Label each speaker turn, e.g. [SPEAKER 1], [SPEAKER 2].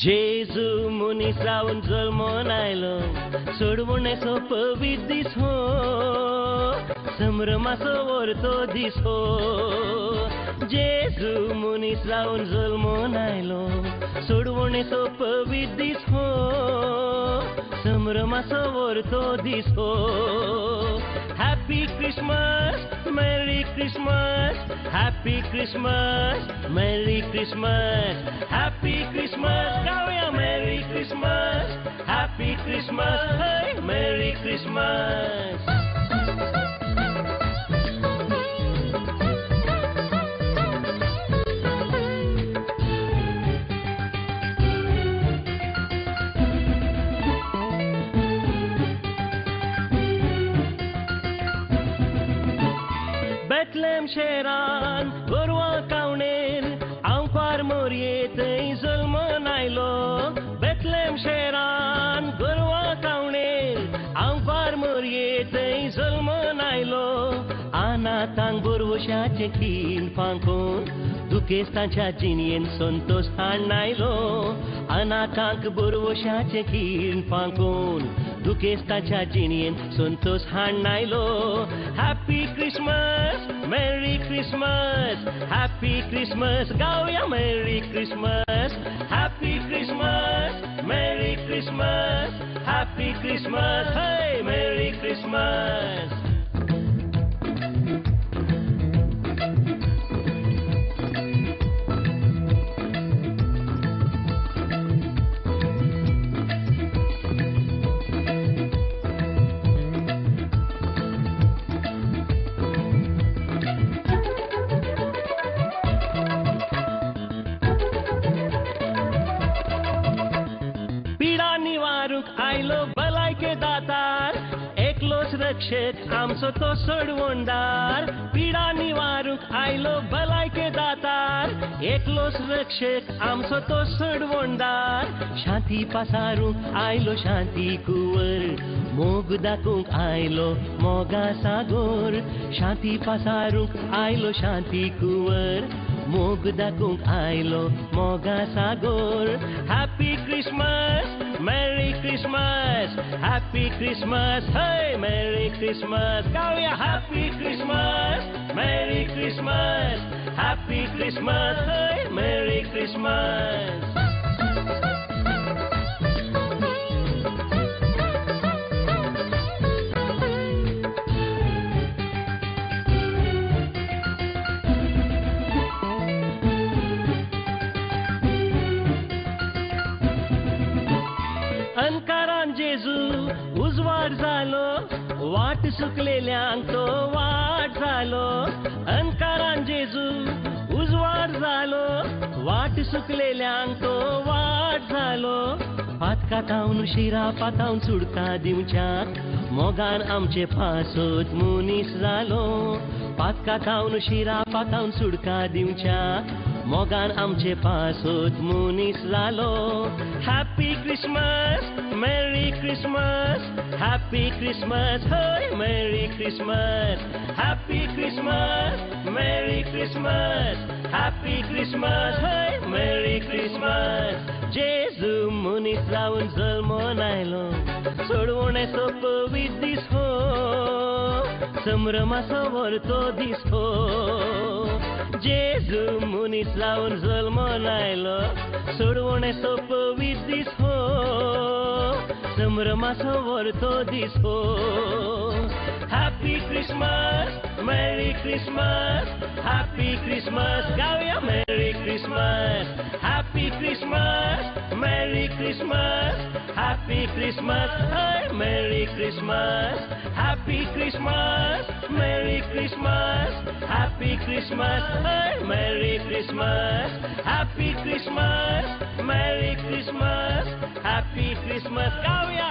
[SPEAKER 1] जेजू मुनी श्रावण जल्मोन आयलो सोडवणेचो पवित्र दीस हो संभ्रमाचो वर्तो दीस हो जेजू मुनी श्रावण जल्मोन आयलो सोडवणेचो पवित्र दीस हो संभ्रमाचो वर्तो दीस हो Happy Christmas, Merry Christmas, Happy Christmas, Merry Christmas, Happy Christmas, गाऊया Merry Christmas, Happy Christmas, hey, Merry Christmas. Bethlehem Sheoran गोरवां कावणेर आंवकार मोरये थंय जल्मोन आयलो Bethlehem शेरान गोरवां कावणेर आंवकार मोरये थंय जल्मोन आयलो अनाथांक बोरवोशाचें खीण फांकून दुखेस्तांच्या जिणयेन संतोश हाडून आयलो अनाथांक बोरवोशाचें खीण फांकून दुखेस्तांच्या जिणयेन संतोश हाडून आयलो Happy Christmas, Merry Christmas, Happy Christmas, गाऊया Merry Christmas, Happy Christmas, Merry Christmas, Happy Christmas, hey, Merry Christmas. आयलो भलायके दातार एकलोच रक्षक आमचो तो सोडवणदार पिडा निवारूंक आयलो भलायके दातार एकलोच रक्षक आमचो तो सोडवणदार शांती पासारूंक आयलो शांती कुंवर मोग दाखोवंक आयलो मोगा सागोर शांती पासारूंक आयलो शांती कुंवर मोग दाखोवंक आयलो Moga Sagar Happy Christmas, Merry Christmas, Happy Christmas, hey, Merry Christmas, गाऊया Happy Christmas, Merry Christmas, Happy Christmas, hey, Merry Christmas. अनकारान जेजू उजवाड जालो वाट सुकलेल्यांक तो वाट जालो अनकारान जेजू उजवाड जालो वाट सुकलेल्यांक तो वाट जालो पातकातावन शिरा पातावन सुडका दिवच्याक मोगान आमचे पासोत मुनीस जालो पातकातावन शिरा पातावन सुडका दिवच्याक मोगान आमचे पासोत मुनीस जालो Happy Christmas, Merry Christmas, Happy Christmas, hey, Merry Christmas, Happy Christmas, Merry Christmas, Happy Christmas, hey, Merry Christmas. जेजू मुनीस जावन जल्मोन आयलो सोडवणेचो पवित्र दीस हो संभ्रमाचो वर्तो दीस हो जेजू मुनीस जावन जल्मोन आयलो सोडवणेचो पवित्र दीस हो संभ्रमाचो वर्तो दीस हो Happy Christmas, Merry Christmas, Happy Christmas, गाऊया Merry Christmas, Happy Christmas, Merry Christmas, Happy Christmas, hey, Merry Christmas, Happy Christmas, Merry Christmas, Happy Christmas, hey, Merry Christmas, Happy Christmas, Merry Christmas, Happy Christmas, गाऊया